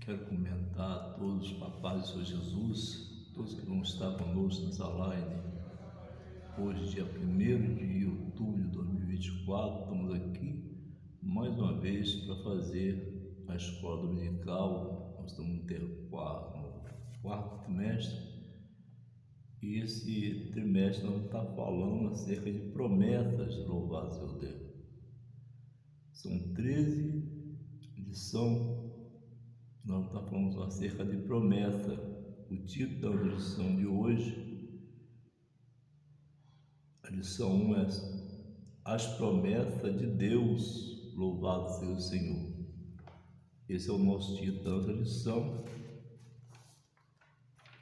Quero comentar a todos, com a paz do Senhor Jesus, todos que vão estar conosco nessa live. Hoje, dia 1º de outubro de 2024, estamos aqui mais uma vez para fazer a escola dominical. Nós estamos no quarto trimestre e esse trimestre nós está falando acerca de promessas, louvado seja Deus. São 13 lições. Nós estamos falando acerca de promessa. O título da lição de hoje, a lição 1 é As promessas de Deus, louvado seja o Senhor. Esse é o nosso título da nossa lição.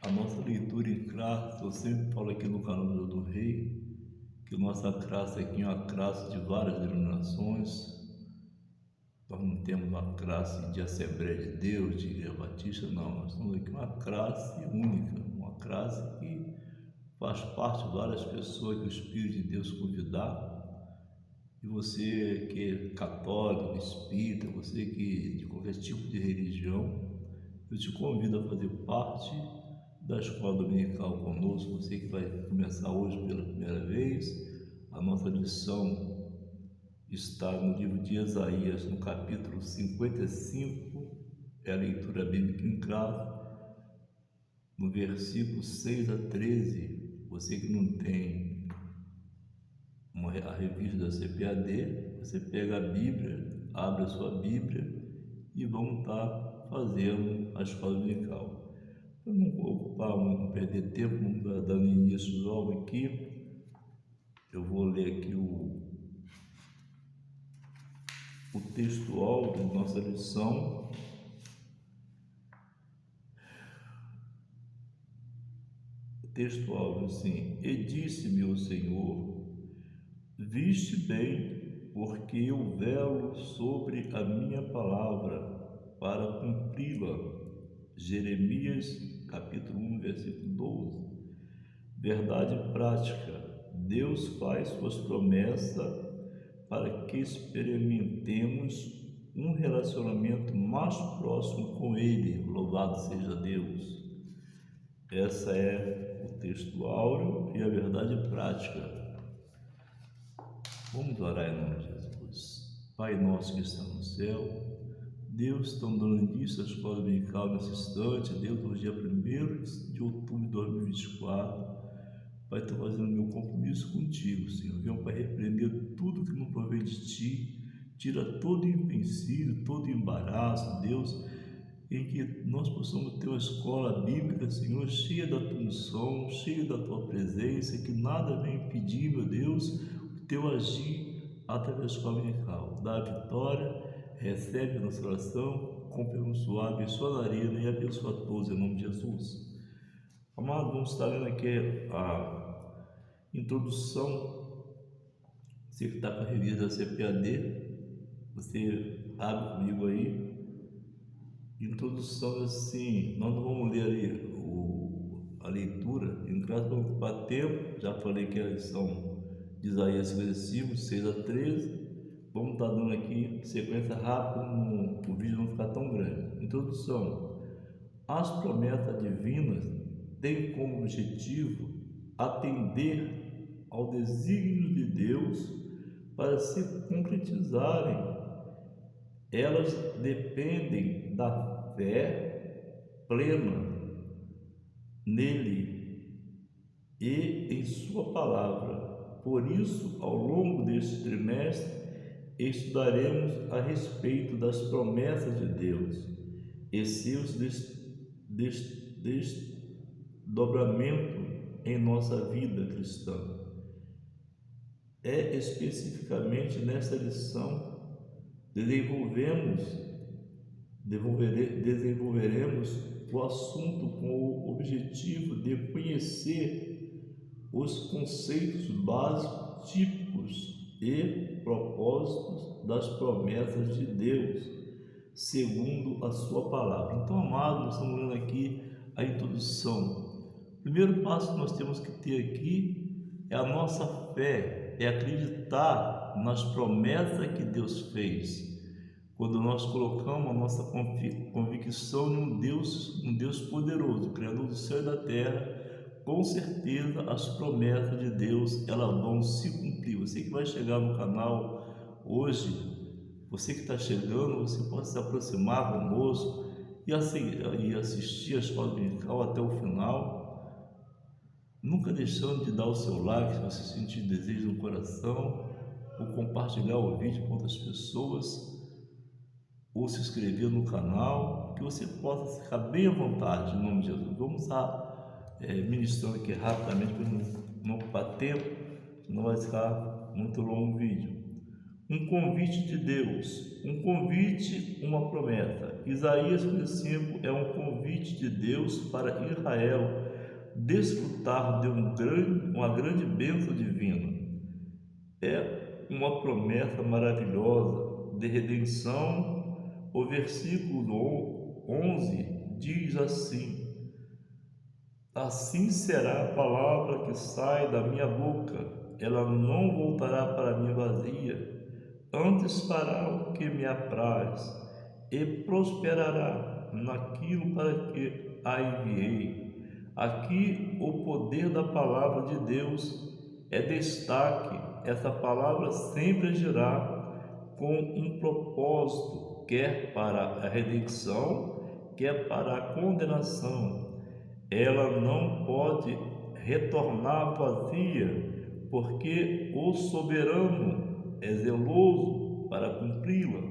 A nossa leitura em classe, eu sempre falo aqui no canal do Rei, que nossa classe aqui é uma classe de várias denominações. Nós não temos uma classe de Assembleia de Deus, de Igreja Batista, não. Nós temos aqui uma classe única, uma classe que faz parte de várias pessoas que o Espírito de Deus convidar. E você que é católico, espírita, você que de qualquer tipo de religião, eu te convido a fazer parte da escola dominical conosco. Você que vai começar hoje pela primeira vez, a nossa lição está no livro de Isaías, no capítulo 55, é a leitura bíblica em classe, no versículo 6 a 13. Você que não tem a revista da CPAD, você pega a Bíblia, abre a sua Bíblia e vamos estar fazendo a escola dominical. Para não ocupar, não perder tempo, dando início logo aqui, eu vou ler aqui o textual da nossa lição. O textual diz assim: E disse-me o Senhor, viste bem, porque eu velo sobre a minha palavra para cumpri-la. Jeremias capítulo 1, versículo 12. Verdade prática: Deus faz suas promessas para que experimentemos um relacionamento mais próximo com Ele. Louvado seja Deus. Essa é o texto áureo e a verdade prática. Vamos orar em nome de Jesus. Pai nosso que está no céu, Deus, estamos dando início à escola dominical nesse instante. Deus, no dia 1º de outubro de 2024, Pai, estou fazendo meu compromisso contigo, Senhor. Venho para repreender tudo que não provém de Ti, tira todo empecilho, todo embaraço, Deus, em que nós possamos ter uma escola bíblica, Senhor, cheia da Tua unção, cheia da Tua presença, que nada venha impedir, meu Deus, o Teu agir através da escola dominical. Dá a vitória, recebe a nossa oração, com pelo suave, sua narina e abençoa a todos em nome de Jesus. Amado, vamos estar lendo aqui a introdução. Você que está com a revista da CPAD, você abre comigo aí. Introdução assim, nós não vamos ler ali a leitura, em caso para ocupar tempo. Já falei que é a lição de Isaías 55, 6 a 13. Vamos estar dando aqui sequência rápida, o vídeo não ficar tão grande. Introdução: as promessas divinas têm como objetivo atender ao desígnio de Deus para se concretizarem. Elas dependem da fé plena nele e em sua palavra. Por isso, ao longo deste trimestre, estudaremos a respeito das promessas de Deus e seus desdobramentos em nossa vida cristã. Especificamente nesta lição, desenvolveremos o assunto com o objetivo de conhecer os conceitos básicos, típicos e propósitos das promessas de Deus, segundo a sua palavra. Então, amados, nós estamos lendo aqui a introdução. O primeiro passo que nós temos que ter aqui é a nossa fé, é acreditar nas promessas que Deus fez. quando nós colocamos a nossa convicção em um Deus poderoso, Criador do céu e da terra, com certeza as promessas de Deus elas vão se cumprir. Você que vai chegar no canal hoje, você que está chegando, você pode se aproximar conosco e assistir a escola dominical até o final, nunca deixando de dar o seu like se você sentir desejo no coração, ou compartilhar o vídeo com outras pessoas, ou se inscrever no canal, que você possa ficar bem à vontade, em nome de Jesus. Vamos estar ministrando aqui rapidamente para não ocupar tempo, não vai ficar muito longo o vídeo. Um convite de Deus, um convite, uma promessa. Isaías 5 é um convite de Deus para Israel desfrutar de uma grande bênção divina. É uma promessa maravilhosa de redenção. O versículo 11 diz assim: assim será a palavra que sai da minha boca, ela não voltará para mim vazia, antes fará o que me apraz e prosperará naquilo para que a enviei. Aqui o poder da palavra de Deus é destaque. Essa palavra sempre agirá com um propósito, quer para a redenção, quer para a condenação. Ela não pode retornar vazia, porque o soberano é zeloso para cumpri-la.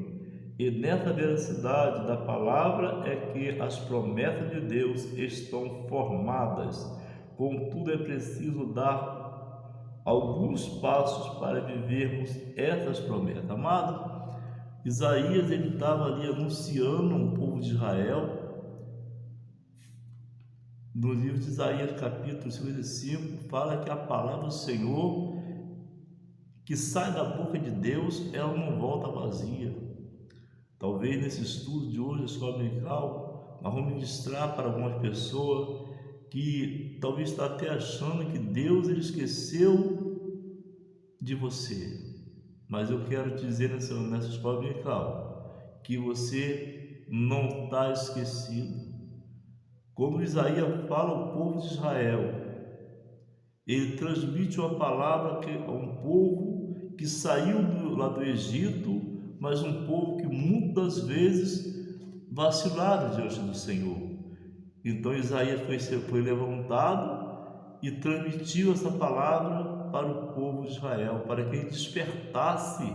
E nessa veracidade da palavra é que as promessas de Deus estão formadas. Contudo, é preciso dar alguns passos para vivermos essas promessas. Amado, Isaías ele estava ali anunciando um povo de Israel. No livro de Isaías, capítulo 55, fala que a palavra do Senhor que sai da boca de Deus, ela não volta vazia. Talvez nesse estudo de hoje, a escola dominical, nós vamos ministrar para algumas pessoas que talvez está até achando que Deus ele esqueceu de você. Mas eu quero dizer nessa escola dominical que você não está esquecido. Quando Isaías fala ao povo de Israel, ele transmite uma palavra a um povo que saiu lá do Egito, mas um povo que muitas vezes vacilaram diante do Senhor. Então Isaías foi levantado e transmitiu essa palavra para o povo de Israel, para que ele despertasse,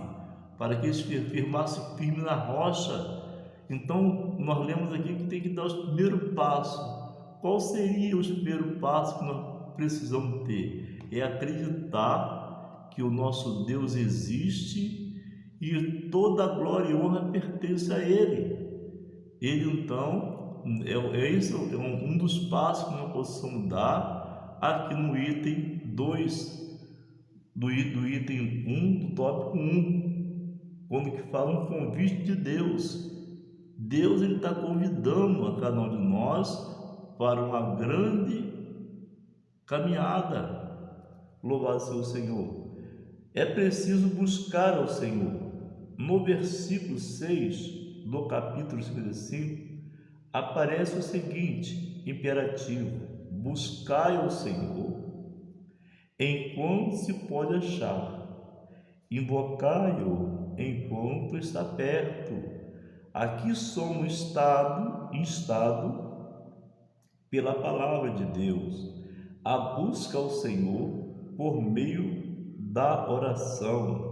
para que eles firmassem firme na rocha. Então nós lemos aqui que tem que dar os primeiros passos. Qual seria os primeiros passos que nós precisamos ter? É acreditar que o nosso Deus existe e toda a glória e honra pertence a Ele. Ele então, esse é um dos passos que nós possamos dar aqui no item 2, do item 1, do tópico 1, quando que fala um convite de Deus. Deus está convidando a cada um de nós para uma grande caminhada. Louvado seja o Senhor. É preciso buscar ao Senhor. No versículo 6 do capítulo 55, aparece o seguinte imperativo: buscai ao Senhor enquanto se pode achar, invocai-o enquanto está perto. Aqui somos instado pela palavra de Deus a busca ao Senhor por meio da oração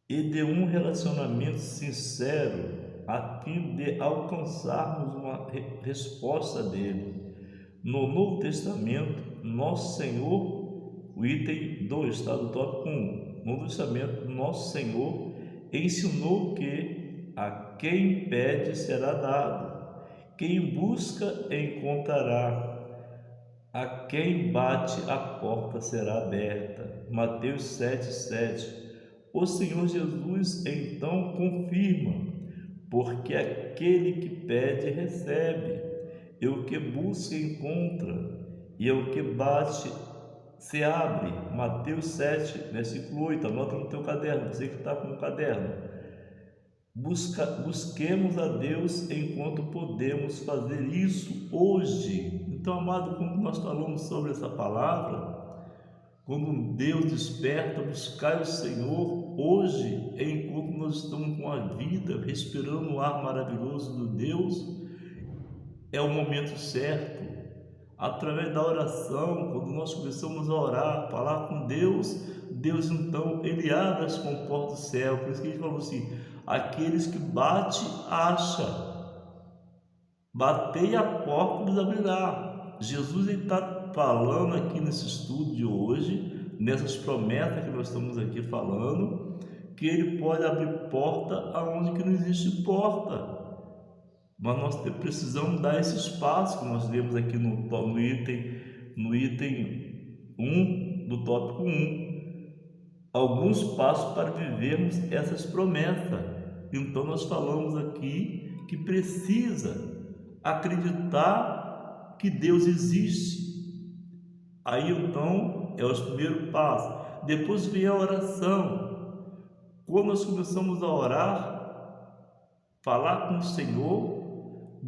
e de um relacionamento sincero, a fim de alcançarmos uma resposta dele. No Novo Testamento, nosso Senhor, o item 2, está do tópico 1, no Novo Testamento, nosso Senhor ensinou que a quem pede será dado, quem busca encontrará, a quem bate a porta será aberta. Mateus 7,7. O Senhor Jesus então confirma: porque aquele que pede recebe, e o que busca encontra, e o que bate se abre. Mateus 7, versículo 8. Anota no teu caderno, você que está com o caderno. busquemos a Deus enquanto podemos fazer isso hoje. Então, amado, quando nós falamos sobre essa palavra, quando Deus desperta, buscar o Senhor hoje, enquanto nós estamos com a vida, respirando o ar maravilhoso de Deus, é o momento certo. Através da oração, quando nós começamos a orar, falar com Deus, Deus então, Ele abre as comportas do céu. Por isso que Ele falou assim, aqueles que bate, acha. Batei a porta, nos abrirá. Jesus está falando aqui nesse estudo de hoje, nessas promessas que nós estamos aqui falando, que Ele pode abrir porta aonde que não existe porta. Mas nós precisamos dar esse espaço que nós lemos aqui no item 1 do tópico 1. Alguns passos para vivermos essas promessas. Então nós falamos aqui que precisa acreditar que Deus existe. Aí então é o primeiro passo. Depois vem a oração. Quando nós começamos a orar, falar com o Senhor,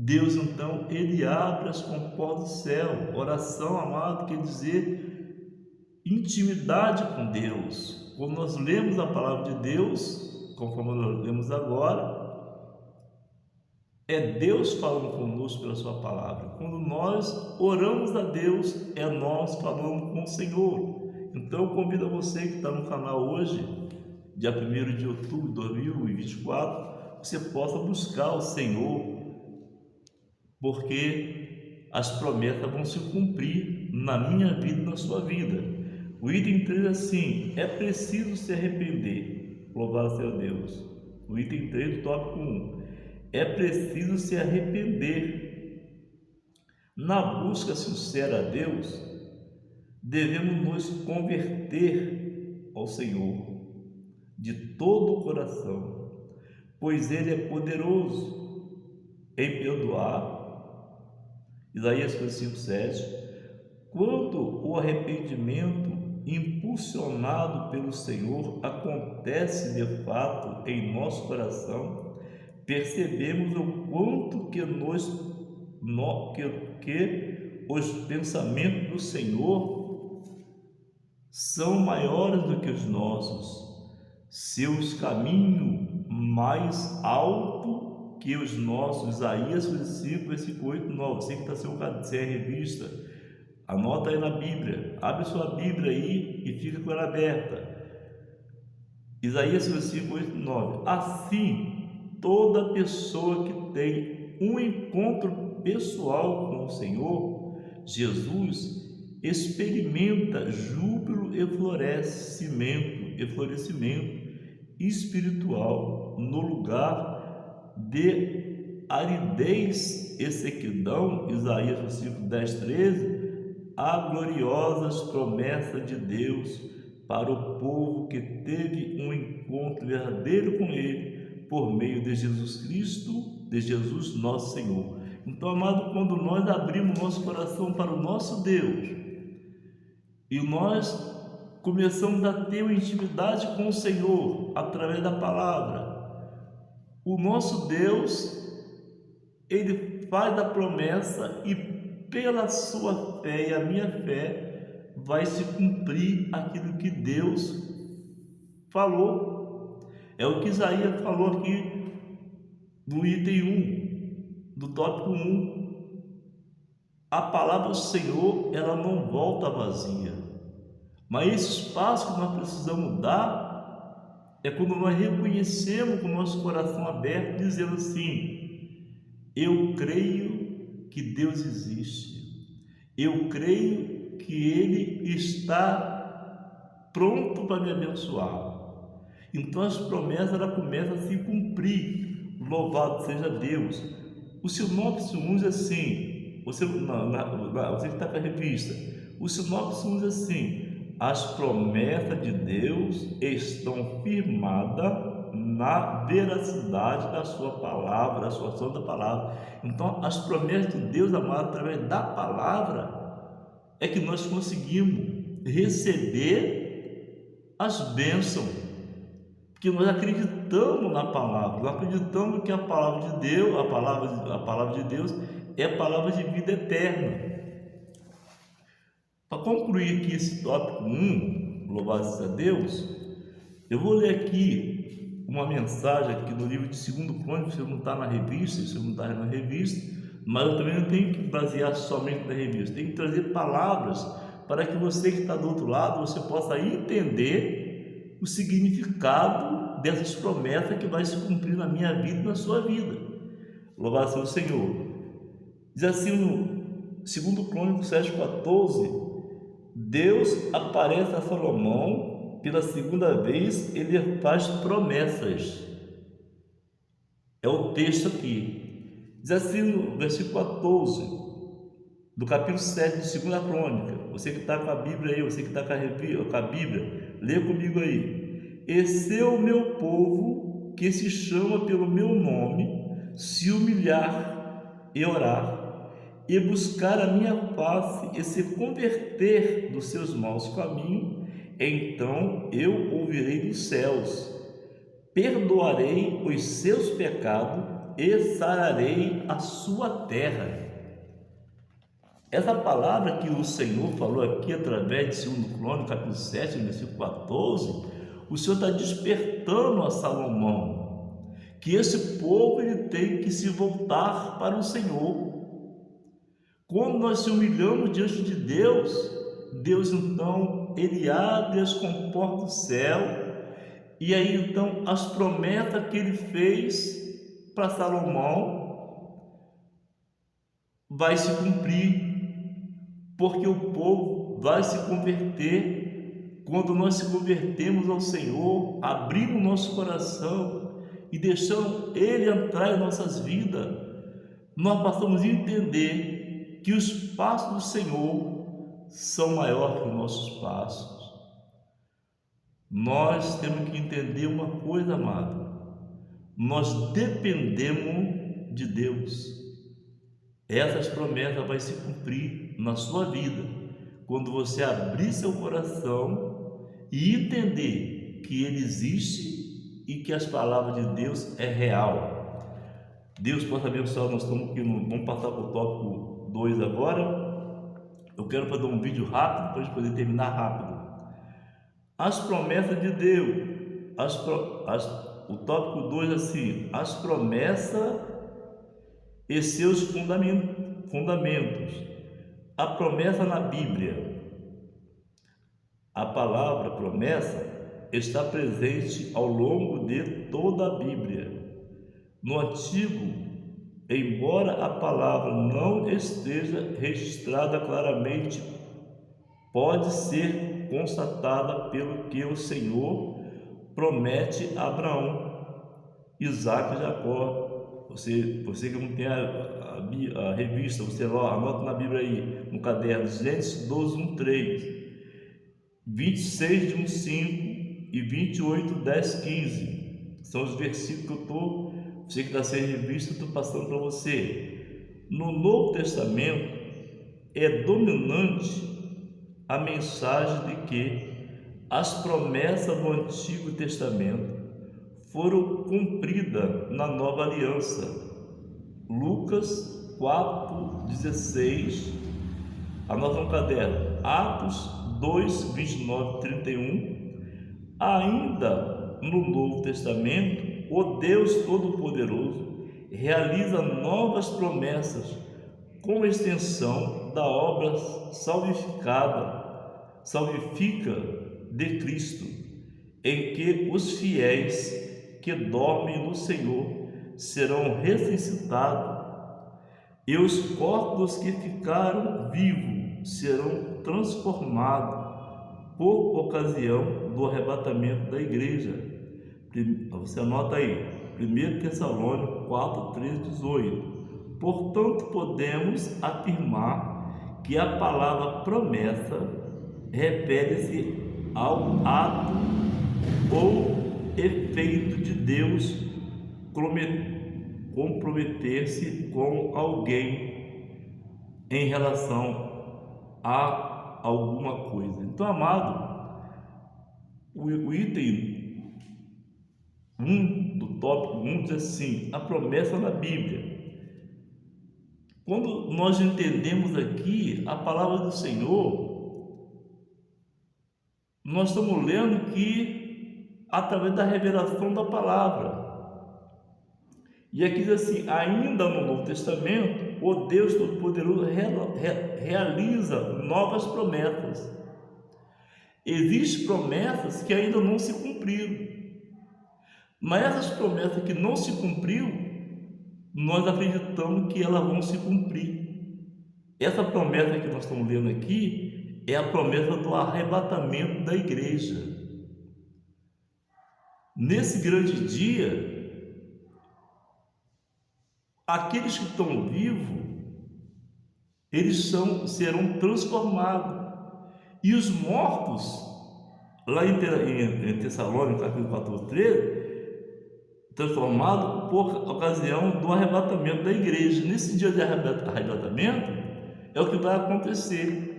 Deus então, Ele abre as comportas do céu. Oração, amado, quer dizer intimidade com Deus. Quando nós lemos a palavra de Deus, conforme nós lemos agora, é Deus falando conosco pela sua palavra. Quando nós oramos a Deus, é nós falando com o Senhor. Então eu convido a você que está no canal hoje, dia 1º de outubro de 2024, você possa buscar o Senhor, porque as promessas vão se cumprir na minha vida e na sua vida. O item 3 é assim, é preciso se arrepender. Louvado seja Deus. O item 3 do tópico 1, é preciso se arrepender. Na busca sincera a Deus, devemos nos converter ao Senhor de todo o coração, pois Ele é poderoso em perdoar. Isaías 55:7. Quando o arrependimento impulsionado pelo Senhor acontece de fato em nosso coração, percebemos o quanto que os pensamentos do Senhor são maiores do que os nossos, seus caminhos mais altos que os nossos. Isaías 55, versículo 8, 9. Você que está sem a revista, anota aí na Bíblia, abre sua Bíblia aí e fica com ela aberta. Isaías 55, 8, 9. Assim, toda pessoa que tem um encontro pessoal com o Senhor Jesus experimenta júbilo e florescimento espiritual no lugar de aridez e sequidão. Isaías 5, 10, 13. Há gloriosas promessas de Deus para o povo que teve um encontro verdadeiro com Ele por meio de Jesus Cristo, de Jesus nosso Senhor. Então, amado, quando nós abrimos nosso coração para o nosso Deus e nós começamos a ter uma intimidade com o Senhor através da palavra, o nosso Deus, Ele faz a promessa e pela sua fé e a minha fé vai se cumprir aquilo que Deus falou. É o que Isaías falou aqui no item 1 do tópico 1. A palavra do Senhor, ela não volta vazia, mas esse passo que nós precisamos dar é quando nós reconhecemos com o nosso coração aberto, dizendo assim: eu creio que Deus existe, eu creio que Ele está pronto para me abençoar. Então as promessas, ela começam a se cumprir. Louvado seja Deus. O sinopse 1 diz assim, você que está com a revista, o sinopse 1 diz assim: as promessas de Deus estão firmadas na veracidade da sua palavra, da sua santa palavra. Então, as promessas de Deus, amado, através da palavra, é que nós conseguimos receber as bênçãos. Porque nós acreditamos na palavra, nós acreditamos que a palavra de Deus, a palavra de Deus é a palavra de vida eterna. Para concluir aqui esse tópico 1, louvado seja Deus, eu vou ler aqui uma mensagem aqui no livro de 2 Crônicas. Você não está na revista, você não está na revista, mas eu também não tenho que basear somente na revista, tenho que trazer palavras para que você que está do outro lado, você possa entender o significado dessas promessas que vai se cumprir na minha vida e na sua vida. Louvado seja o Senhor. Diz assim no 2 Crônicas 7,14, Deus aparece a Salomão pela segunda vez, ele faz promessas. É o texto aqui. Diz assim no versículo 14 do capítulo 7 de 2 Crônica. Você que está com a Bíblia aí, você que está com a Bíblia, lê comigo aí. Esse é o meu povo que se chama pelo meu nome, se humilhar e orar, e buscar a minha face e se converter dos seus maus caminhos, então eu ouvirei dos céus, perdoarei os seus pecados e sararei a sua terra. Essa palavra que o Senhor falou aqui através de 2 Crônicas, capítulo 7, versículo 14, o Senhor está despertando a Salomão que esse povo ele tem que se voltar para o Senhor. Quando nós se humilhamos diante de Deus, Deus então ele abre as comportas do céu, e aí então as promessas que ele fez para Salomão vai se cumprir, porque o povo vai se converter. Quando nós se convertemos ao Senhor, abrimos nosso coração e deixamos ele entrar em nossas vidas, nós passamos a entender que os passos do Senhor são maiores que os nossos passos. Nós temos que entender uma coisa, amado: nós dependemos de Deus. Essas promessas vão se cumprir na sua vida quando você abrir seu coração e entender que ele existe e que as palavras de Deus é real. Deus possa abençoar. Nós estamos aqui vamos passar para o tópico 2 agora. Eu quero fazer um vídeo rápido para a gente poder terminar rápido. As promessas de Deus. O tópico 2 assim: as promessas e seus fundamentos. A promessa na Bíblia. A palavra promessa está presente ao longo de toda a Bíblia. No Antigo, embora a palavra não esteja registrada claramente, pode ser constatada pelo que o Senhor promete a Abraão, Isaque e Jacó. Você que não tem a revista, você anota na Bíblia aí, no caderno, Gênesis 12, 1, 3, 26, 1, 5 e 28, 10, 15. São os versículos que eu estou, você que está sem revista, eu estou passando para você. No Novo Testamento, é dominante a mensagem de que as promessas do Antigo Testamento foram cumpridas na Nova Aliança. Lucas 4,16, anota no caderno, Atos 2, 29 e 31. Ainda no Novo Testamento, o Deus Todo-Poderoso realiza novas promessas com extensão da obra salvífica de Cristo, em que os fiéis que dormem no Senhor serão ressuscitados, e os corpos que ficaram vivos serão transformados por ocasião do arrebatamento da igreja. Você anota aí, 1 Tessalônicos 4, 13, 18. Portanto, podemos afirmar que a palavra promessa refere-se ao ato ou efeito de Deus comprometer-se com alguém em relação a alguma coisa. Então, amado, o item do tópico 1 diz assim: a promessa na Bíblia. Quando nós entendemos aqui a palavra do Senhor, nós estamos lendo que através da revelação da palavra. E aqui diz assim: ainda no Novo Testamento, o Deus Todo-Poderoso realiza novas promessas. Existem promessas que ainda não se cumpriram, mas essas promessas que não se cumpriu, nós acreditamos que elas vão se cumprir. Essa promessa que nós estamos lendo aqui é a promessa do arrebatamento da igreja. Nesse grande dia, aqueles que estão vivos, eles serão transformados, e os mortos, lá em Tessalônica, capítulo 14, 13, transformados por ocasião do arrebatamento da igreja. Nesse dia de arrebatamento, é o que vai acontecer.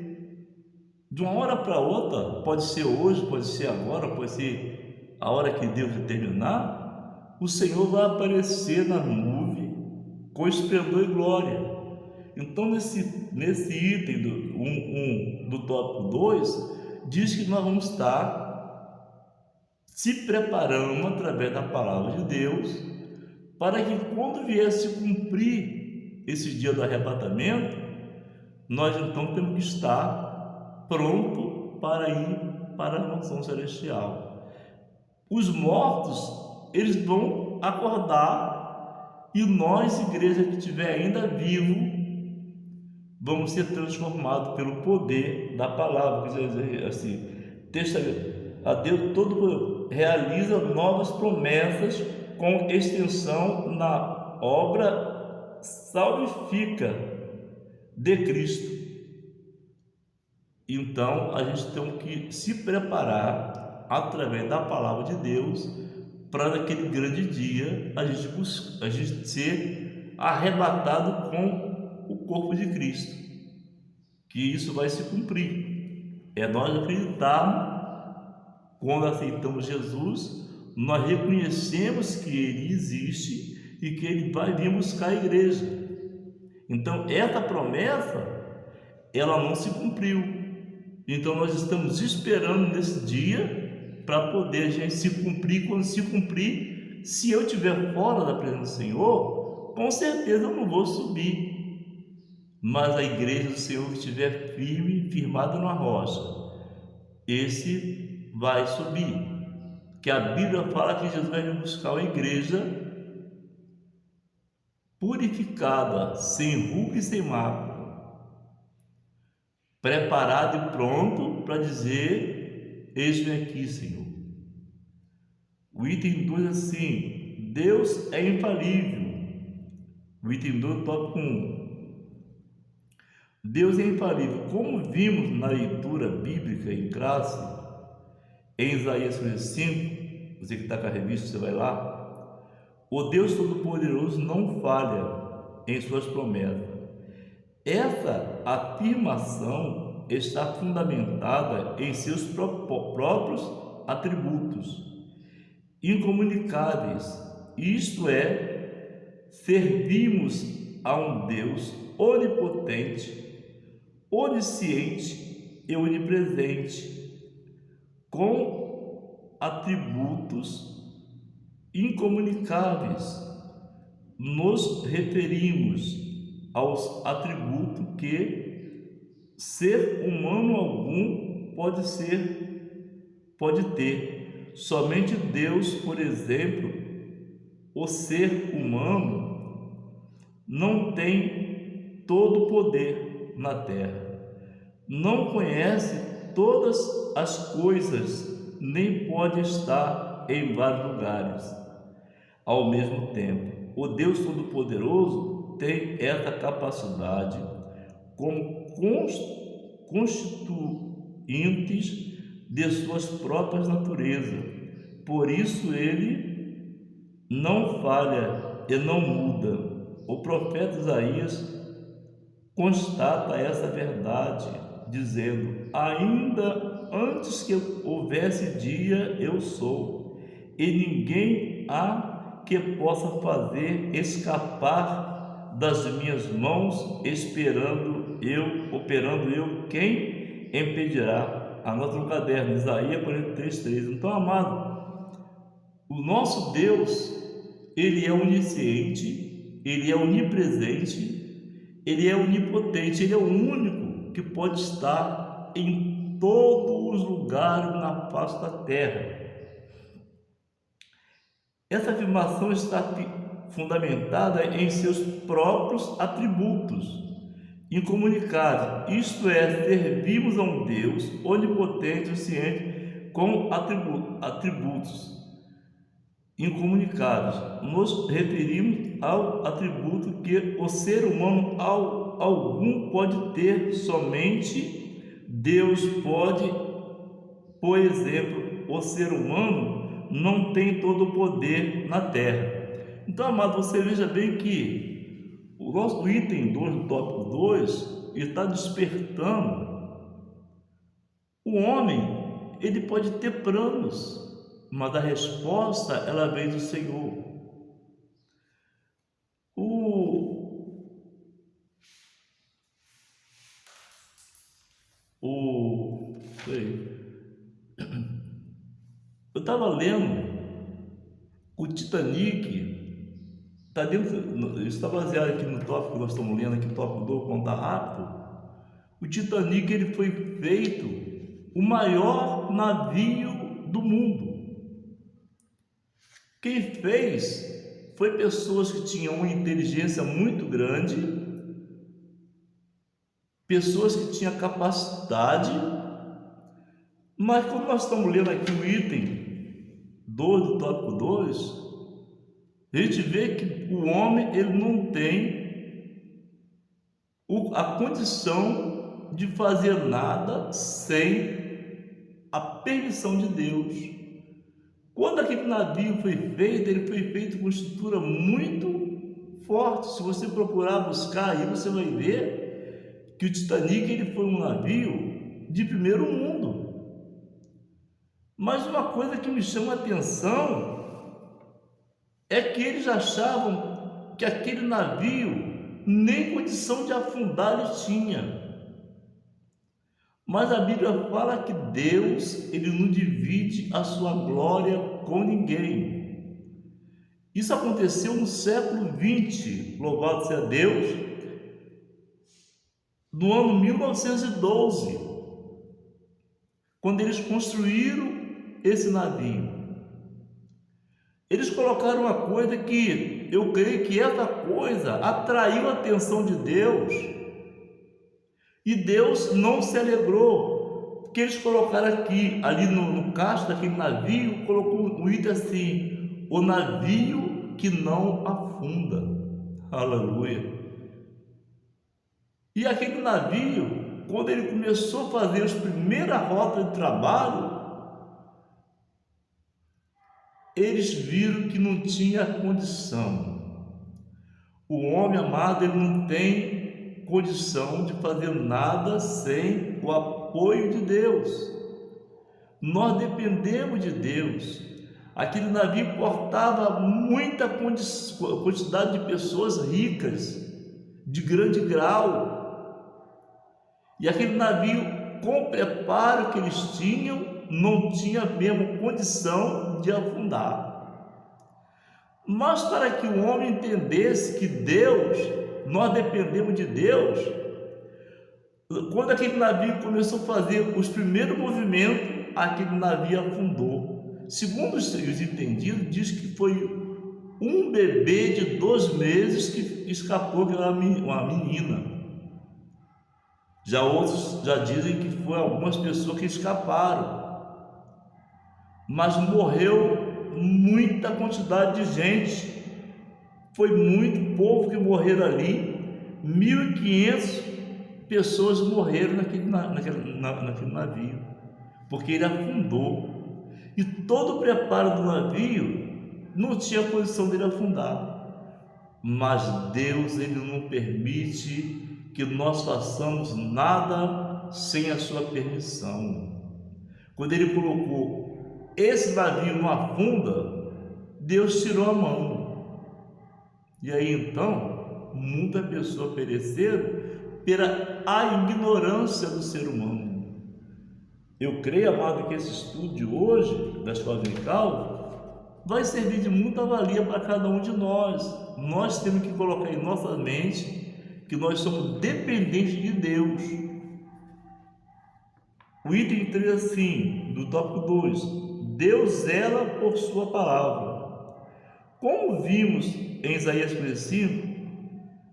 De uma hora para outra, pode ser hoje, pode ser agora, pode ser a hora que Deus determinar, o Senhor vai aparecer na nuvem com esplendor e glória. Então, nesse item do tópico 2, diz que nós vamos estar se preparando através da palavra de Deus, para que quando vier se cumprir esse dia do arrebatamento, nós então temos que estar pronto para ir para a mansão celestial. Os mortos, eles vão acordar, e nós, igreja que estiver ainda vivo, vamos ser transformados pelo poder da palavra. Quer dizer assim, a Deus todo realiza novas promessas com extensão na obra salvífica de Cristo. Então a gente tem que se preparar através da palavra de Deus para naquele grande dia a gente ser arrebatado com o corpo de Cristo, que isso vai se cumprir. É nós acreditarmos. Quando aceitamos Jesus, nós reconhecemos que Ele existe e que Ele vai vir buscar a igreja. Então, essa promessa, ela não se cumpriu. Então, nós estamos esperando nesse dia para poder a gente se cumprir. Quando se cumprir, se eu estiver fora da presença do Senhor, com certeza eu não vou subir. Mas a igreja do Senhor que estiver firmada na rocha, esse vai subir. Que a Bíblia fala que Jesus vai buscar uma igreja purificada, sem ruga e sem mácula, preparado e pronto para dizer: eis-me aqui, Senhor. O item 2 é assim: Deus é infalível. O item 2, tópico 1. Deus é infalível. Como vimos na leitura bíblica em classe, em Isaías 5, você que está com a revista, você vai lá. O Deus Todo-Poderoso não falha em suas promessas. Essa afirmação está fundamentada em seus próprios atributos incomunicáveis. Isto é, servimos a um Deus onipotente, onisciente e onipresente, com atributos incomunicáveis. Nos referimos aos atributos que ser humano algum pode ter. Somente Deus, por exemplo, o ser humano, não tem todo o poder na terra, não conhece todas as coisas, nem pode estar em vários lugares ao mesmo tempo. O Deus Todo-Poderoso tem essa capacidade como constituintes de suas próprias naturezas. Por isso ele não falha e não muda. O profeta Isaías constata essa verdade, dizendo: ainda antes que houvesse dia, eu sou, e ninguém há que possa fazer escapar das minhas mãos, operando eu, quem impedirá? Anota no caderno, Isaías 43:3. Então, amado, o nosso Deus, Ele é onisciente, Ele é onipresente, Ele é onipotente, Ele é o único que pode estar em todos os lugares na face da terra. Essa afirmação está fundamentada em seus próprios atributos incomunicáveis, isto é, servimos a um Deus onipotente, onisciente, com atributos incomunicáveis. Nos referimos ao atributo que o ser humano algum pode ter, somente Deus pode. Por exemplo, o ser humano não tem todo o poder na terra. Então, amado, você veja bem que o nosso item 2 do tópico 2 está despertando. O homem, ele pode ter planos, mas a resposta, ela vem do Senhor. Eu estava lendo o Titanic, está dentro, está baseado aqui no tópico que nós estamos lendo aqui, o tópico do contar rápido. O Titanic, ele foi feito o maior navio do mundo. Quem fez foi pessoas que tinham uma inteligência muito grande, pessoas que tinham capacidade, mas como nós estamos lendo aqui o item 2 do tópico 2, a gente vê que o homem, ele não tem a condição de fazer nada sem a permissão de Deus. Quando aquele navio foi feito, ele foi feito com estrutura muito forte. Se você procurar buscar aí, você vai ver que o Titanic, ele foi um navio de primeiro mundo. Mas uma coisa que me chama a atenção é que eles achavam que aquele navio nem condição de afundar ele tinha. Mas a Bíblia fala que Deus, ele não divide a sua glória com ninguém. Isso aconteceu no século XX, louvado seja Deus, no ano 1912, quando eles construíram esse navio. Eles colocaram uma coisa que eu creio que essa coisa atraiu a atenção de Deus, e Deus não se alegrou, porque eles colocaram ali no caixa daquele navio, colocou um item assim: o navio que não afunda. Aleluia. E aquele navio, quando ele começou a fazer as primeiras rotas de trabalho, eles viram que não tinha condição. O homem, amado, ele não tem condição de fazer nada sem o apoio de Deus. Nós dependemos de Deus. Aquele navio portava muita quantidade de pessoas ricas, de grande grau. E aquele navio, com o preparo que eles tinham, não tinha mesmo condição de afundar. Mas para que o homem entendesse que Deus, nós dependemos de Deus, quando aquele navio começou a fazer os primeiros movimentos, aquele navio afundou. Segundo os entendidos, diz que foi um bebê de 2 meses que escapou, que era uma menina. Já outros já dizem que foi algumas pessoas que escaparam. Mas morreu muita quantidade de gente, foi muito povo que morreram ali. 1.500 pessoas morreram naquele navio, porque ele afundou, e todo o preparo do navio não tinha condição dele afundar. Mas Deus, ele não permite que nós façamos nada sem a sua permissão. Quando ele colocou esse navio não afunda, Deus tirou a mão. E aí então, muitas pessoas pereceram pela a ignorância do ser humano. Eu creio, amado, que esse estudo de hoje, da escola dominical, vai servir de muita valia para cada um de nós. Nós temos que colocar em nossa mente que nós somos dependentes de Deus. O item 3 assim, do tópico 2, Deus zela por sua palavra. Como vimos em Isaías 55,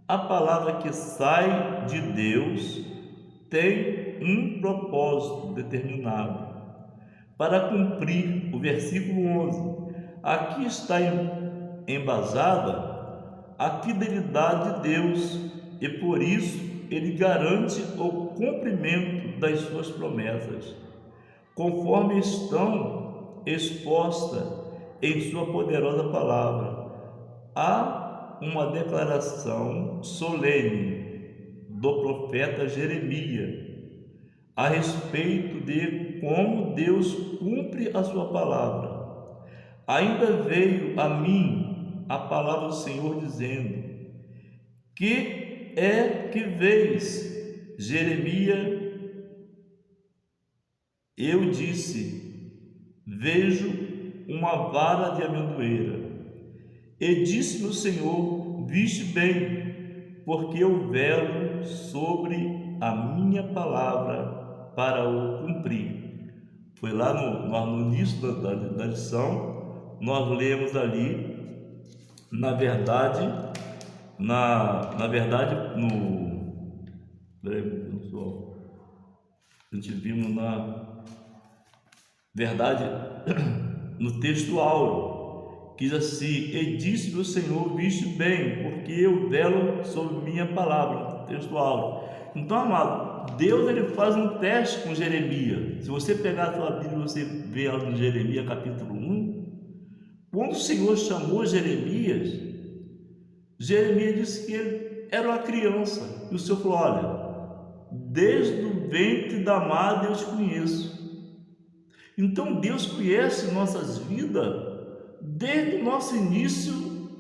a palavra que sai de Deus tem um propósito determinado para cumprir o versículo 11. Aqui está embasada a fidelidade de Deus e por isso ele garante o cumprimento das suas promessas, conforme estão expostas em sua poderosa palavra. Há uma declaração solene do profeta Jeremias a respeito de como Deus cumpre a sua palavra. Ainda veio a mim a palavra do Senhor dizendo: que é que vês, Jeremias? Eu disse: vejo uma vara de amendoeira. E disse-me o Senhor: viste bem, porque eu velo sobre a minha palavra para o cumprir. Foi lá no início da lição, nós lemos ali, na verdade, a gente vimos na verdade, no texto áureo, que diz assim: e disse-me o Senhor, viste bem, porque eu velo sobre minha palavra, texto áureo. Então, amado, Deus ele faz um teste com Jeremias. Se você pegar a sua Bíblia, você vê ela em Jeremias capítulo 1, quando o Senhor chamou Jeremias, Jeremias disse que ele era uma criança, e o Senhor falou: olha, desde o ventre da madre eu te conheço. Então Deus conhece nossas vidas desde o nosso início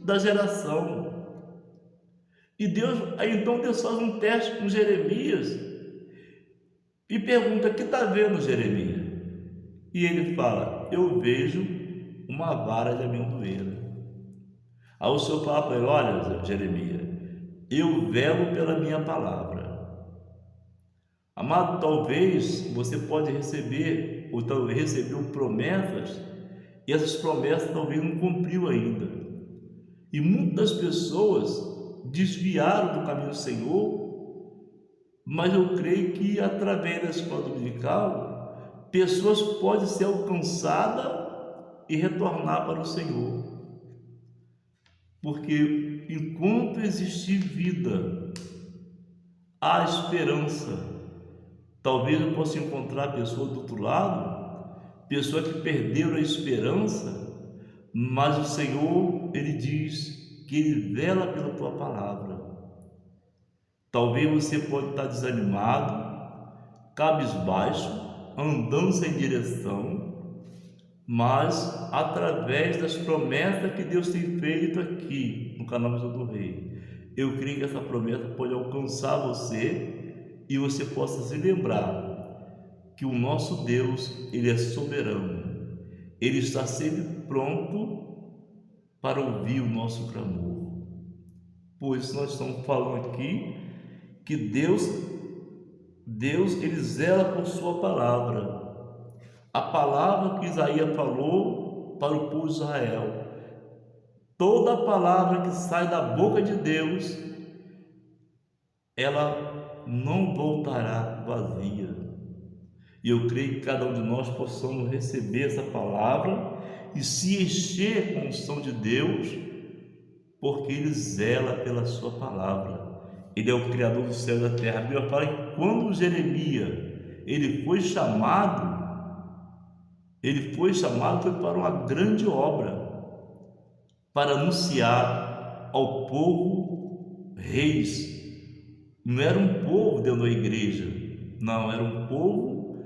da geração. E então Deus faz um teste com Jeremias e pergunta: o que está vendo, Jeremias? E ele fala: eu vejo uma vara de amendoeira. Aí o Senhor fala para ele: olha, Jeremias, eu velo pela minha palavra. Amado, talvez você pode receber, ou talvez recebeu promessas, e essas promessas talvez não cumpriu ainda. E muitas pessoas desviaram do caminho do Senhor, mas eu creio que através da escola dominical, pessoas podem ser alcançadas e retornar para o Senhor. Porque enquanto existir vida, há esperança. Talvez eu possa encontrar pessoas do outro lado, pessoas que perderam a esperança, mas o Senhor, Ele diz que Ele vela pela tua palavra. Talvez você pode estar desanimado, cabisbaixo, andando sem direção, mas através das promessas que Deus tem feito aqui no canal Visão do Rei, eu creio que essa promessa pode alcançar você e você possa se lembrar que o nosso Deus, Ele é soberano, Ele está sempre pronto para ouvir o nosso clamor. Pois nós estamos falando aqui que Deus Ele zela por sua palavra, a palavra que Isaías falou para o povo de Israel. Toda palavra que sai da boca de Deus, ela não voltará vazia. E eu creio que cada um de nós possamos receber essa palavra e se encher com a unção de Deus, porque Ele zela pela sua palavra. Ele é o Criador do céu e da terra. A Bíblia fala que quando Jeremias ele foi chamado foi para uma grande obra, para anunciar ao povo reis. Não era um povo dentro da igreja, não, era um povo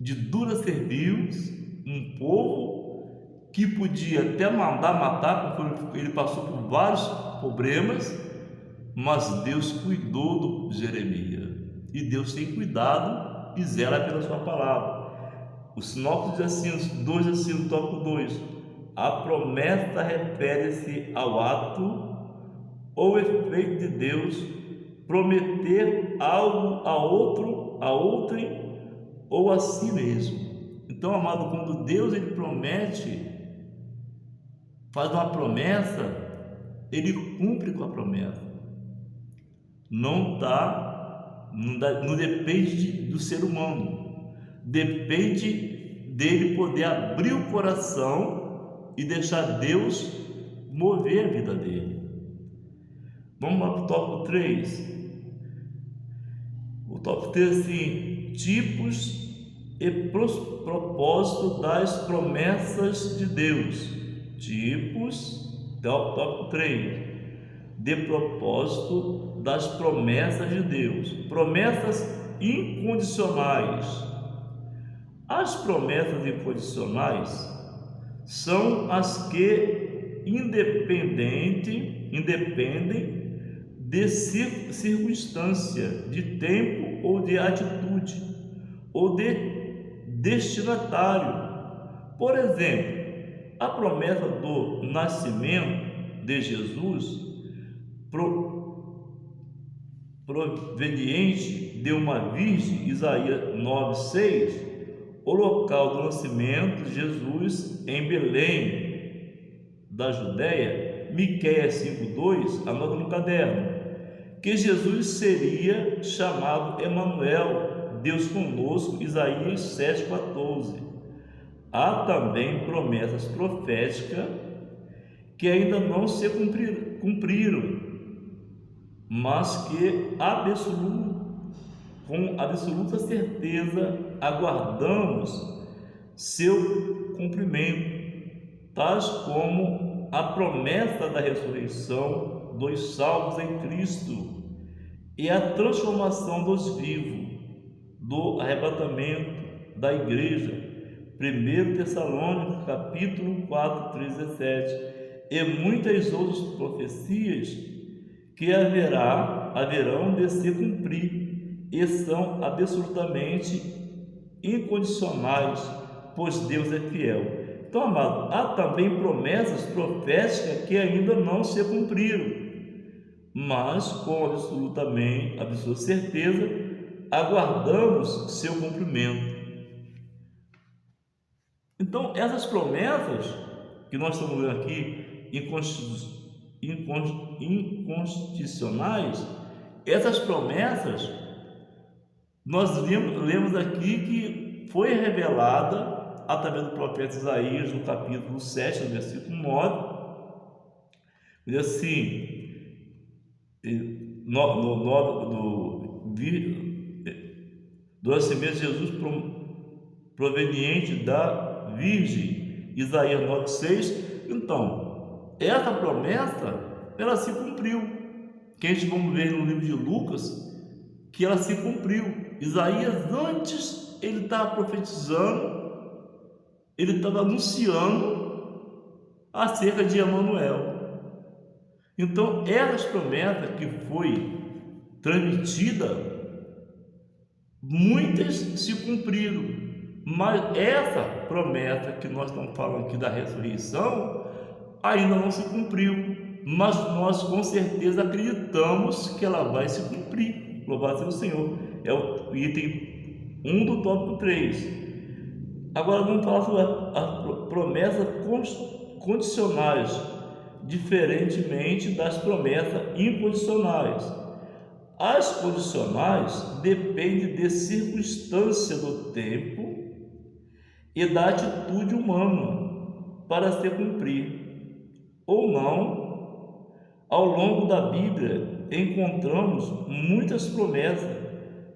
de dura serviço, um povo que podia até mandar matar, porque ele passou por vários problemas, mas Deus cuidou do Jeremias. E Deus tem cuidado e zela pela sua palavra. O sinopse diz assim, 2 assim, no tópico 2: a promessa refere-se ao ato ou efeito de Deus prometer algo a outrem ou a si mesmo. Então, amado, quando Deus ele promete, faz uma promessa, ele cumpre com a promessa. Não depende do ser humano, depende dele poder abrir o coração e deixar Deus mover a vida dele. Vamos lá para o tópico 3. O tópico 3 é assim: tipos e propósito das promessas de Deus. Tipos, tópico 3, de propósito das promessas de Deus. Promessas incondicionais. As promessas incondicionais são as que independem de circunstância, de tempo ou de atitude ou de destinatário. Por exemplo, a promessa do nascimento de Jesus, proveniente de uma virgem, Isaías 9:6, o local do nascimento de Jesus em Belém da Judéia, Miqueias 5:2, anota no caderno, que Jesus seria chamado Emanuel, Deus conosco, Isaías 7:14. Há também promessas proféticas que ainda não se cumpriram, mas que com absoluta certeza aguardamos seu cumprimento, tais como a promessa da ressurreição dos salvos em Cristo e a transformação dos vivos, do arrebatamento da igreja, 1 Tessalônicos capítulo 4, 17, e muitas outras profecias que haverão de se cumprir e são absolutamente incondicionais, pois Deus é fiel. Então, amado, há também promessas proféticas que ainda não se cumpriram, mas com absoluta certeza aguardamos seu cumprimento. Então, essas promessas que nós estamos vendo aqui, inconstitucionais, essas promessas, nós lemos aqui que foi revelada através do profeta Isaías, no capítulo 7, no versículo 9, diz assim, do nascimento de Jesus proveniente da virgem, Isaías 9:6. Então, essa promessa, ela se cumpriu, que a gente vamos ver no livro de Lucas, que ela se cumpriu. Isaías, antes, ele estava profetizando, ele estava anunciando acerca de Emanuel. Então, essas promessas que foi transmitida, muitas se cumpriram, mas essa promessa que nós estamos falando aqui da ressurreição ainda não se cumpriu, mas nós com certeza acreditamos que ela vai se cumprir. Louvado seja o Senhor. É o item 1 do tópico 3. Agora vamos falar sobre as promessas condicionais, diferentemente das promessas incondicionais. As condicionais dependem de circunstância do tempo e da atitude humana para se cumprir ou não. Ao longo da Bíblia encontramos muitas promessas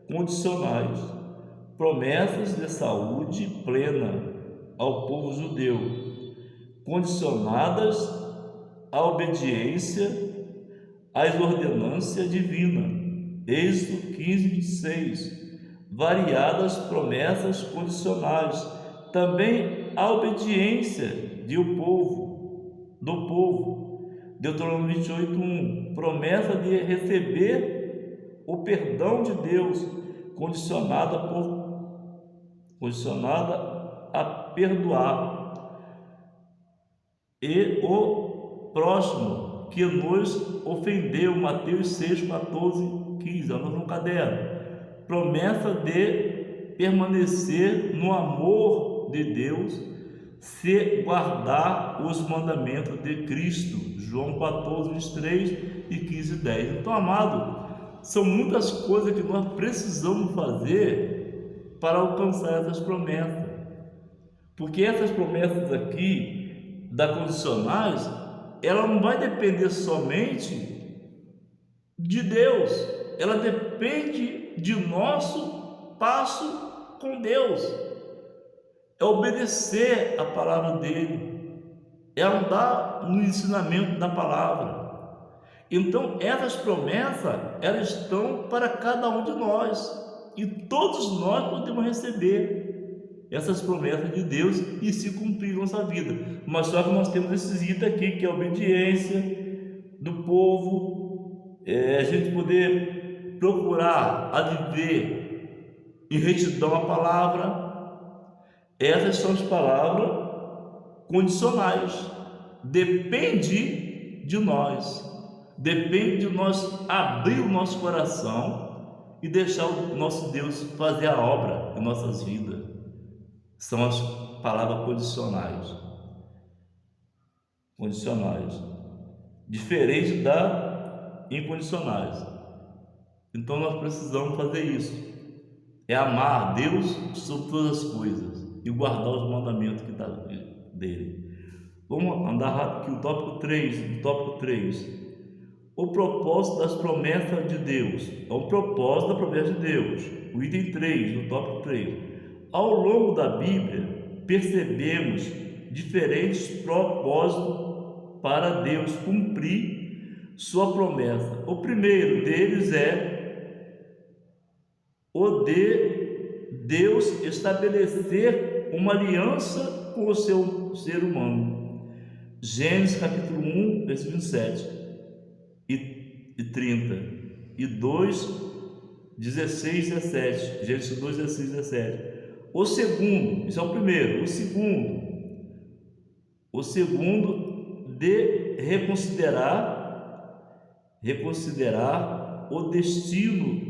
condicionais, promessas de saúde plena ao povo judeu, condicionadas à obediência às ordenanças divinas. Êxodo 15:26. Variadas promessas condicionais, também a obediência do povo. Deuteronômio 28:1, promessa de receber o perdão de Deus, condicionada a perdoar, e o próximo que nos ofendeu, Mateus 6:14-15, anota no caderno. Promessa de permanecer no amor de Deus, se guardar os mandamentos de Cristo, João 14:23 e 15:10. Então, amado, são muitas coisas que nós precisamos fazer para alcançar essas promessas, porque essas promessas aqui, das condicionais, ela não vai depender somente de Deus, ela depende de nosso passo com Deus, é obedecer a palavra dele, é andar no ensinamento da palavra. Então essas promessas, elas estão para cada um de nós, e todos nós podemos receber essas promessas de Deus e se cumprir em nossa vida. Mas só que nós temos esses itens aqui, que é a obediência do povo, a gente poder procurar a viver em retidão à palavra. Essas são as palavras condicionais. Depende de nós abrir o nosso coração e deixar o nosso Deus fazer a obra em nossas vidas. São as palavras condicionais, diferente da incondicionais. Então nós precisamos fazer isso, é amar a Deus sobre todas as coisas e guardar os mandamentos que está dele. Vamos andar rápido aqui, o tópico 3. O propósito das promessas de Deus. É o propósito da promessa de Deus. O item 3, no tópico 3. Ao longo da Bíblia, percebemos diferentes propósitos para Deus cumprir sua promessa. O primeiro deles é o de Deus estabelecer uma aliança com o seu ser humano. Gênesis capítulo 1, versículo 27 e 30, e 2:16 e 17, Gênesis 2:16 e 17. O segundo, isso é o primeiro. O segundo de reconsiderar o destino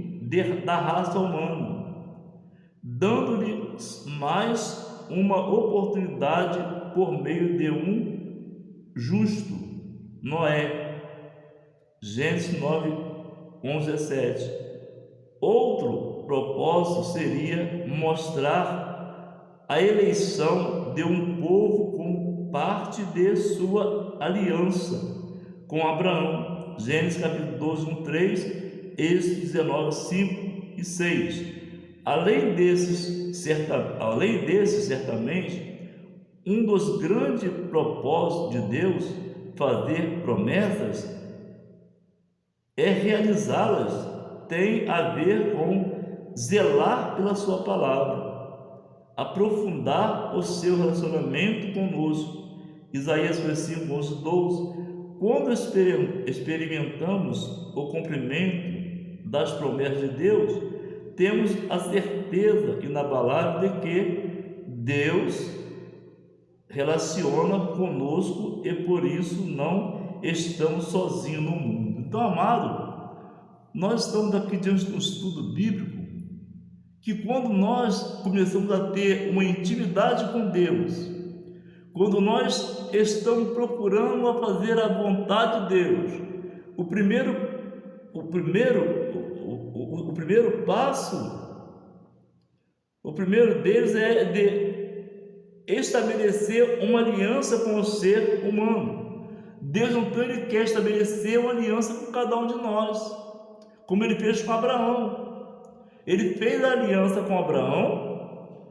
da raça humana, dando-lhe mais uma oportunidade por meio de um justo, Noé. Gênesis 9:11-17. Outro propósito seria mostrar a eleição de um povo como parte de sua aliança com Abraão. Gênesis capítulo 12:1-3, Êxodo 19:5 e 6. Além desses, certamente, um dos grandes propósitos de Deus fazer promessas é realizá-las, tem a ver com zelar pela sua palavra, aprofundar o seu relacionamento conosco. Isaías 5:11-12. Quando experimentamos o cumprimento das promessas de Deus, temos a certeza inabalável de que Deus relaciona conosco e por isso não estamos sozinhos no mundo. Então, amado, nós estamos aqui diante de um estudo bíblico que, quando nós começamos a ter uma intimidade com Deus, quando nós estamos procurando a fazer a vontade de Deus, o primeiro deles é de estabelecer uma aliança com o ser humano. Deus então ele quer estabelecer uma aliança com cada um de nós, como ele fez com Abraão. Ele fez a aliança com Abraão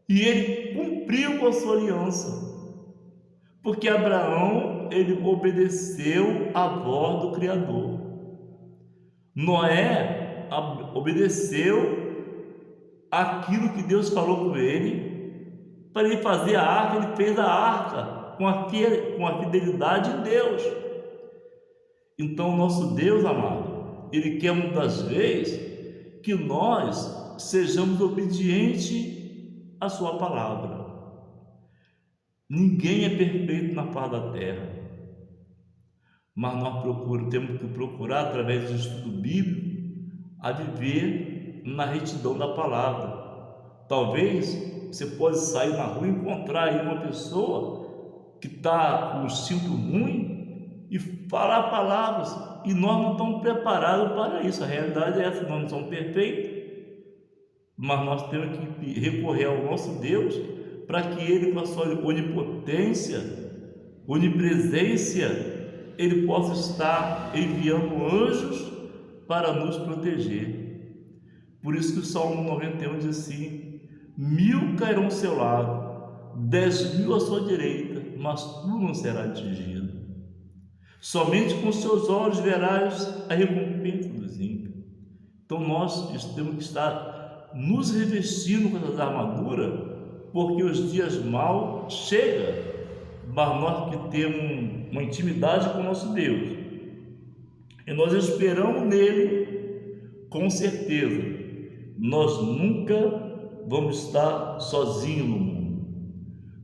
e ele cumpriu com a sua aliança, porque Abraão ele obedeceu a voz do Criador. Noé obedeceu aquilo que Deus falou com ele para ele fazer a arca. Ele fez a arca com a fidelidade em Deus. Então, nosso Deus, amado, Ele quer muitas vezes que nós sejamos obedientes à sua palavra. Ninguém é perfeito na face da terra, mas nós temos que procurar, através do estudo bíblico, a viver na retidão da palavra. Talvez você pode sair na rua e encontrar aí uma pessoa que está com um instinto ruim e falar palavras, e nós não estamos preparados para isso. A realidade é essa: nós não somos perfeitos, mas nós temos que recorrer ao nosso Deus, para que Ele, com a sua onipotência, onipresença, Ele possa estar enviando anjos para nos proteger. Por isso que o Salmo 91 diz assim: 1000 cairão ao seu lado, 10.000 à sua direita, mas tu não serás atingido. Somente com seus olhos verás a recompensa dos ímpios. Então nós temos que estar nos revestindo com essas armaduras, porque os dias maus chegam, mas nós que temos uma intimidade com o nosso Deus, e nós esperamos nele, com certeza, nós nunca vamos estar sozinhos no mundo,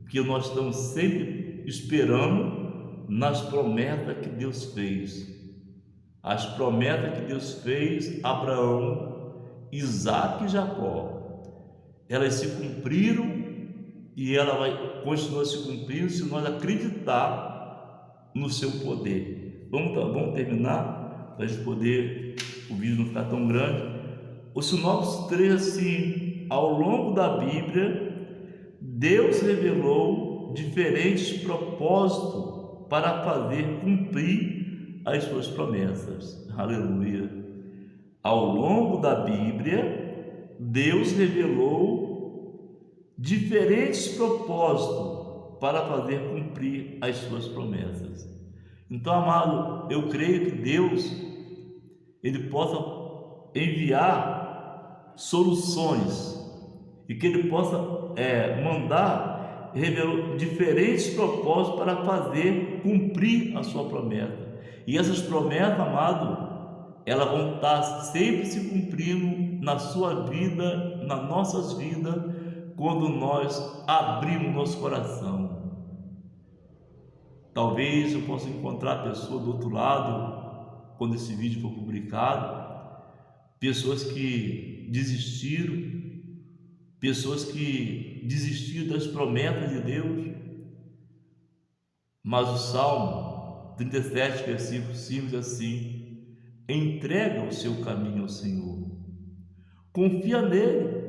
porque nós estamos sempre esperando nas promessas que Deus fez. As promessas que Deus fez a Abraão, Isaque e Jacó, elas se cumpriram, e ela vai continuar se cumprindo se nós acreditar no seu poder. Vamos terminar, para a gente poder, o vídeo não ficar tão grande. O sinopse 3 assim: ao longo da Bíblia, Deus revelou diferentes propósitos para fazer cumprir as suas promessas. Aleluia! Ao longo da Bíblia, Deus revelou diferentes propósitos para fazer cumprir as suas promessas. Então, amado, eu creio que Deus, Ele possa enviar soluções, e que Ele possa mandar revelar diferentes propósitos para fazer cumprir a sua promessa. E essas promessas, amado, elas vão estar sempre se cumprindo na sua vida, nas nossas vidas, quando nós abrimos nosso coração. Talvez eu possa encontrar a pessoa do outro lado, quando esse vídeo for publicado, pessoas que desistiram, pessoas que desistiram das promessas de Deus. Mas o Salmo 37, versículo 5 diz assim: entrega o seu caminho ao Senhor, confia nele,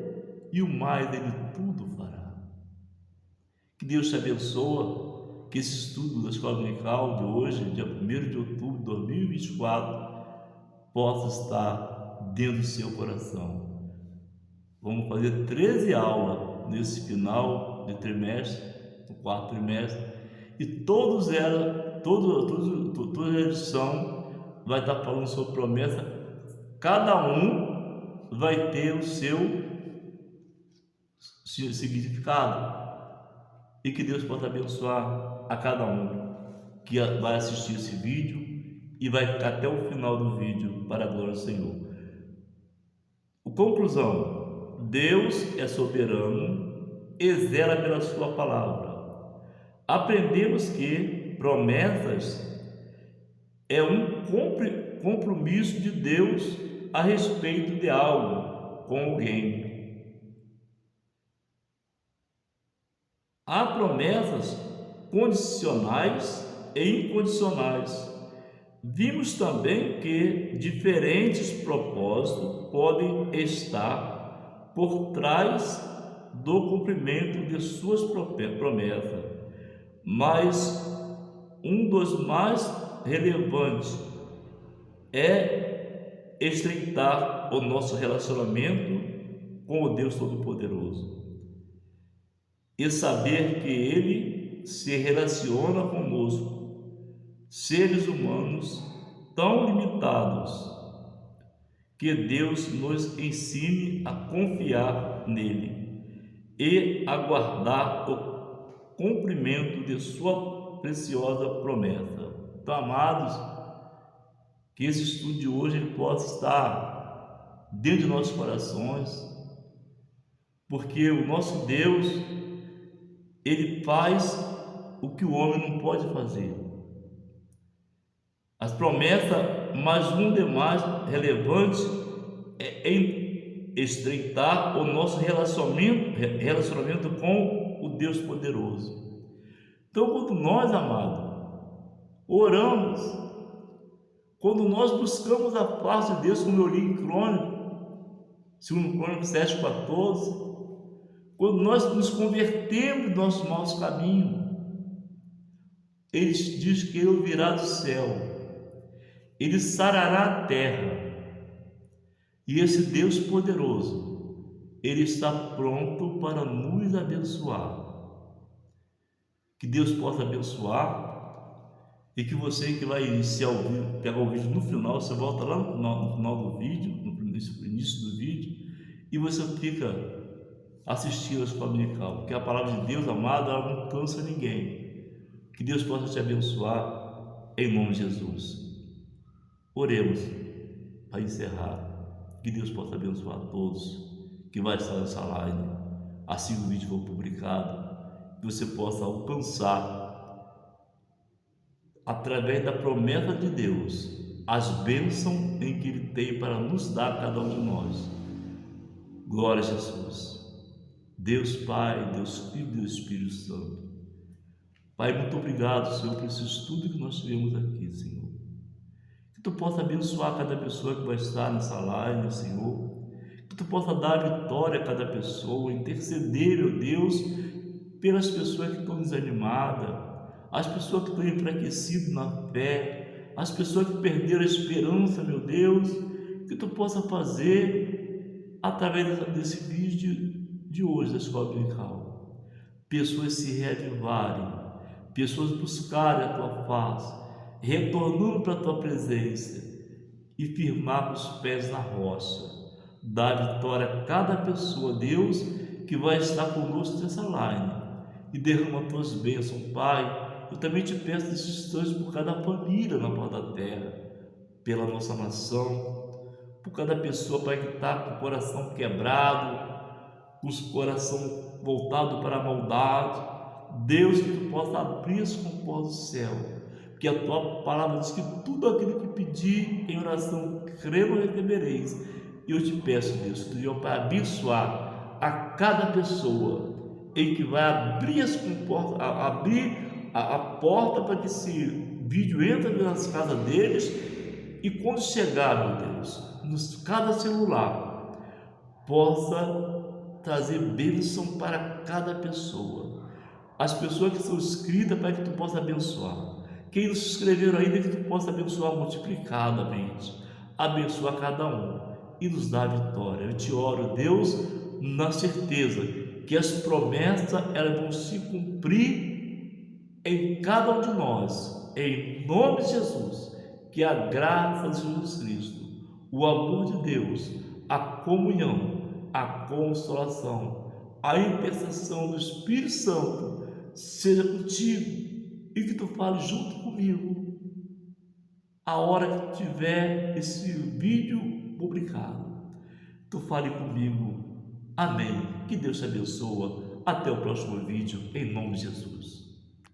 e o mais Ele tudo fará. Que Deus te abençoe, que esse estudo da Escola Dominical de hoje, dia 1º de outubro de 2024, possa estar dentro do seu coração. Vamos fazer 13 aulas nesse final de trimestre, no 4º trimestre, e toda a edição vai estar falando sobre promessa. Cada um vai ter o seu significado, e que Deus possa abençoar a cada um que vai assistir esse vídeo e vai ficar até o final do vídeo, para a glória do Senhor. Conclusão: Deus é soberano e zela pela sua palavra. Aprendemos que promessas é um compromisso de Deus a respeito de algo com alguém. Há promessas condicionais e incondicionais. Vimos também que diferentes propósitos podem estar por trás do cumprimento de suas promessas, mas um dos mais relevantes é estreitar o nosso relacionamento com o Deus Todo-Poderoso e saber que Ele se relaciona conosco, seres humanos tão limitados, que Deus nos ensine a confiar nele e aguardar o cumprimento de sua preciosa promessa. Então, amados, que esse estudo de hoje ele possa estar dentro de nossos corações, porque o nosso Deus, ele faz o que o homem não pode fazer. As promessas, mas um demais relevante é em estreitar o nosso relacionamento com o Deus poderoso. Então, quando nós, amados, oramos, quando nós buscamos a face de Deus, como eu li em Crônico, segundo Crônico 7,14, quando nós nos convertemos dos nossos maus caminhos, ele diz que ele virá do céu, ele sarará a terra, e esse Deus poderoso, ele está pronto para nos abençoar. Que Deus possa abençoar, e que você que vai iniciar o vídeo, pegar o vídeo no final, você volta lá no final do vídeo, no início do vídeo, e você fica assistindo a escola dominical, porque a palavra de Deus, amado, ela não cansa ninguém. Que Deus possa te abençoar em nome de Jesus. Oremos para encerrar. Que Deus possa abençoar a todos que vai estar nessa live, assim que o vídeo for publicado, que você possa alcançar, através da promessa de Deus, as bênçãos em que Ele tem para nos dar a cada um de nós. Glória a Jesus. Deus Pai, Deus Filho e Deus Espírito Santo. Pai, muito obrigado, Senhor, por esse estudo que nós tivemos aqui, Senhor. Que Tu possa abençoar cada pessoa que vai estar nessa live, Senhor. Que Tu possa dar vitória a cada pessoa, interceder, meu Deus, pelas pessoas que estão desanimadas, as pessoas que estão enfraquecidas na fé, as pessoas que perderam a esperança, meu Deus. Que Tu possa fazer, através desse vídeo de hoje da escola dominical, pessoas se reavivarem, pessoas buscarem a Tua face, retornando para a Tua presença e firmar os pés na rocha. Dá vitória a cada pessoa, Deus, que vai estar conosco nessa live, e derrama Tuas bênçãos, Pai. Eu também te peço nesse instante por cada família na porta da terra, pela nossa nação, por cada pessoa, Pai, que está com o coração quebrado, com o coração voltado para a maldade. Deus, que Tu possa abrir as comportas do céu, porque a Tua palavra diz que tudo aquilo que pedir em oração, crendo, recebereis. E eu te peço, Deus, que Tu para abençoar a cada pessoa em que vai abrir as comportas, abrir a porta para que esse vídeo entre nas casas deles, e quando chegar, meu Deus, cada celular possa trazer bênção para cada pessoa. As pessoas que são inscritas, para que Tu possa abençoar. Quem não se inscreveram ainda, que Tu possa abençoar multiplicadamente. Abençoa cada um e nos dá a vitória. Eu te oro, Deus, na certeza que as promessas elas vão se cumprir em cada um de nós. Em nome de Jesus, que a graça de Jesus Cristo, o amor de Deus, a comunhão, a consolação, a intercessão do Espírito Santo seja contigo, e que Tu fale junto comigo a hora que tiver esse vídeo publicado. Tu fale comigo. Amém. Que Deus te abençoe. Até o próximo vídeo, em nome de Jesus.